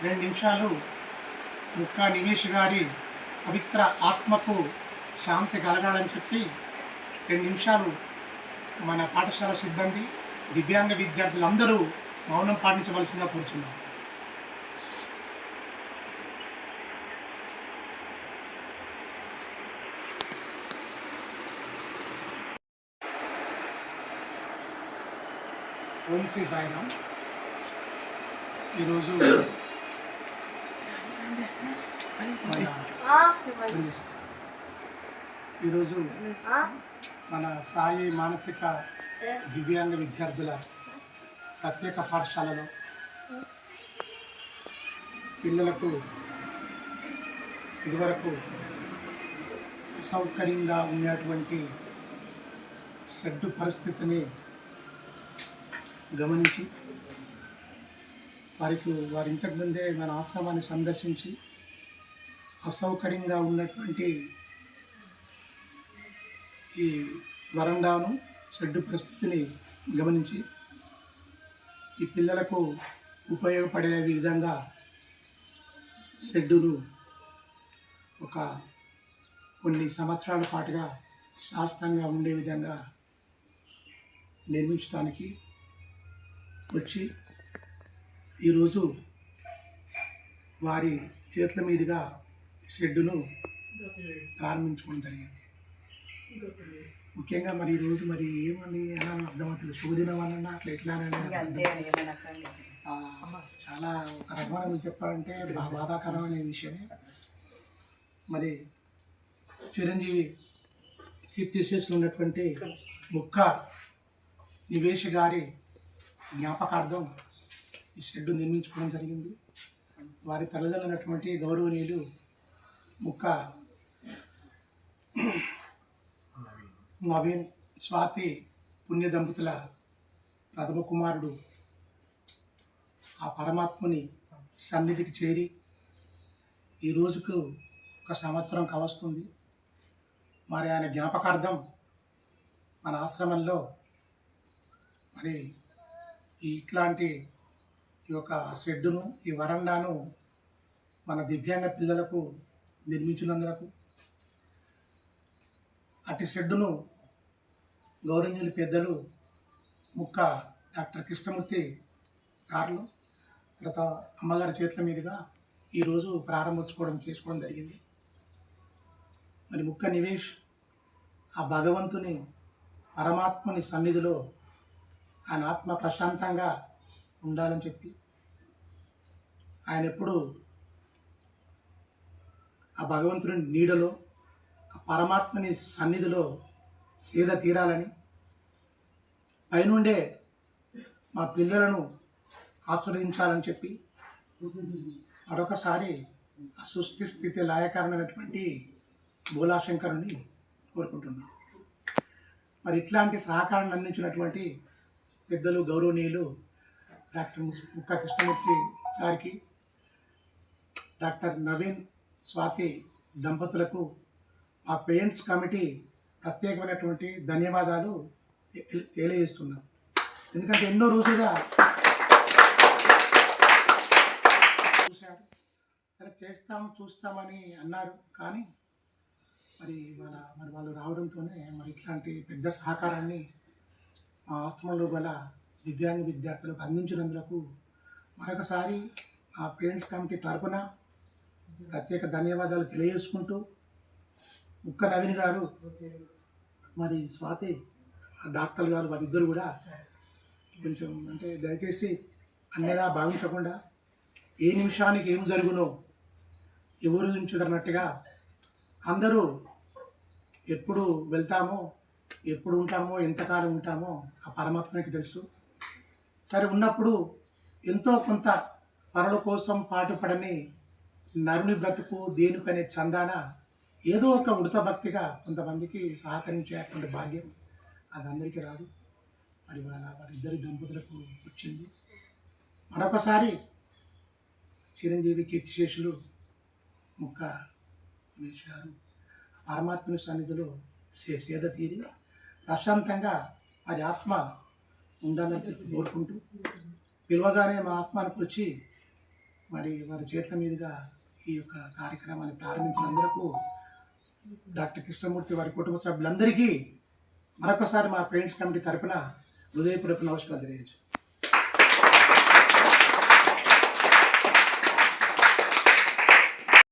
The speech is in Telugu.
2 నిమిషాలు ముక్కా నివేష్ గారి పవిత్ర ఆత్మకు శాంతి కలగాలని చెప్పి 2 నిమిషాలు మన పాఠశాల సిబ్బంది దివ్యాంగ విద్యార్థులందరూ మౌనం పాటించవలసిందిగా కోరుచున్నాం. ఓం శ్రీ సాయిరామ్. ఈరోజు మన సాయి మానసిక దివ్యాంగ విద్యార్థుల ప్రత్యేక పాఠశాలలో పిల్లలకు ఇదివరకు అసౌకర్యంగా ఉన్నటువంటి షెడ్డు పరిస్థితిని గమనించి వారి ఇంతకుముందే మన ఆశ్రమాన్ని సందర్శించి అసౌకర్యంగా ఉన్నటువంటి ఈ వరండాను షెడ్డు పరిస్థితిని గమనించి ఈ పిల్లలకు ఉపయోగపడే విధంగా షెడ్డును కొన్ని సంవత్సరాల పాటుగా శాశ్వతంగా ఉండే విధంగా నిర్మించడానికి వచ్చి ఈరోజు వారి చేతుల మీదుగా షెడ్డును ప్రారంభించుకోవడం జరిగింది. ముఖ్యంగా మరి ఈరోజు ఏమని ఎలా అర్థమవుతుంది, శుభదినం అన్నా అట్లా ఎట్లా చాలా ఒక రకమైన మీరు చెప్పాలంటే బాధాకరమైన విషయమే. మరి చిరంజీవి కీర్తిశేషులు ఉన్నటువంటి ముక్కా నివేష్ గారి జ్ఞాపకార్థం ఈ షెడ్డు నిర్మించుకోవడం జరిగింది. వారి తల్లిదండ్రులైనటువంటి గౌరవనీయులు ముక్కా నవీన్ స్వాతి పుణ్య దంపతుల ప్రథమ కుమారుడు ఆ పరమాత్మని సన్నిధికి చేరి ఈ రోజుకు 1 సంవత్సరం కావస్తుంది. మరి ఆయన జ్ఞాపకార్థం మన ఆశ్రమంలో మరి ఇట్లాంటి ఈ యొక్క షెడ్డును, ఈ వరండాను మన దివ్యాంగ పిల్లలకు నిర్మించినందుకు, అట్టి షెడ్డును గౌరవనీయులు పెద్దలు ముక్కా డాక్టర్ కృష్ణమూర్తి గారు గత అమ్మగారి చేతుల మీదుగా ఈరోజు చేసుకోవడం జరిగింది. మరి ముక్కా నివేష్ ఆ భగవంతుని పరమాత్మని సన్నిధిలో ఆయన ఆత్మ ప్రశాంతంగా ఉండాలని చెప్పి ఆయన ఎప్పుడు ఆ భగవంతుని నీడలో ఆ పరమాత్మని సన్నిధిలో సేద తీరాలని, పైనుండే మా పిల్లలను ఆస్వాదించాలని చెప్పి మరొకసారి ఆ సృష్టి స్థితి లయకారణమైనటువంటి భోలాశంకరుని కోరుకుంటున్నాం. మరి ఇట్లాంటి సహకారాన్ని అందించినటువంటి పెద్దలు గౌరవనీయులు డాక్టర్ ముక్కా కృష్ణమూర్తి గారికి, డాక్టర్ నవీన్ స్వాతి దంపతులకు మా పేరెంట్స్ కమిటీ ప్రత్యేకమైనటువంటి ధన్యవాదాలు తెలియజేస్తున్నాం. ఎందుకంటే ఎన్నో రోజులుగా చూశారు, సరే చూస్తామని అన్నారు. కానీ మరి వాళ్ళు రావడంతోనే మరి ఇట్లాంటి పెద్ద సహకారాన్ని మా ఆశ్రమంలో గల దివ్యాంగ విద్యార్థులకు అందించినందుకు మరొకసారి ఆ పేరెంట్స్ కమిటీ తరఫున ప్రత్యేక ధన్యవాదాలు తెలియజేసుకుంటూ, ముక్కా నవీన్ గారు మరి స్వాతి డాక్టర్ గారు వారిద్దరు కూడా కొంచెం అంటే దయచేసి అన్నదా భావించకుండా ఏ నిమిషానికి ఏం జరుగునో ఎవరు ఉంచుదన్నట్టుగా అందరూ ఎప్పుడు వెళ్తామో, ఎప్పుడు ఉంటామో, ఎంతకాలం ఉంటామో ఆ పరమాత్మకి తెలుసు. సరే ఉన్నప్పుడు ఎంతో కొంత పరుల కోసం పాటుపడని నరుని బ్రతుకు దేనికనే చందాన ఏదో ఒక ఉడత భక్తిగా కొంతమందికి సహకరించేటువంటి భాగ్యం అది అందరికీ రాదు. మరి వారిద్దరి దంపతులకు వచ్చింది. మరొకసారి చిరంజీవి కీర్తిశేషులు ముక్కా నివేష్ గారు పరమాత్మ సన్నిధిలో సేద తీరి ప్రశాంతంగా వారి ఆత్మ ఉండాలని చెప్పి కోరుకుంటూ, పిలవగానే మా ఆత్మానికి వచ్చి మరి వారి చేతుల మీదుగా ఈ యొక్క కార్యక్రమాన్ని ప్రారంభించినందుకు డాక్టర్ కృష్ణమూర్తి వారి కుటుంబ సభ్యులందరికీ మరొకసారి మా పేరెంట్స్ కమిటీ తరపున హృదయపూర్వక నమస్కారం తెలియజేయచ్చు.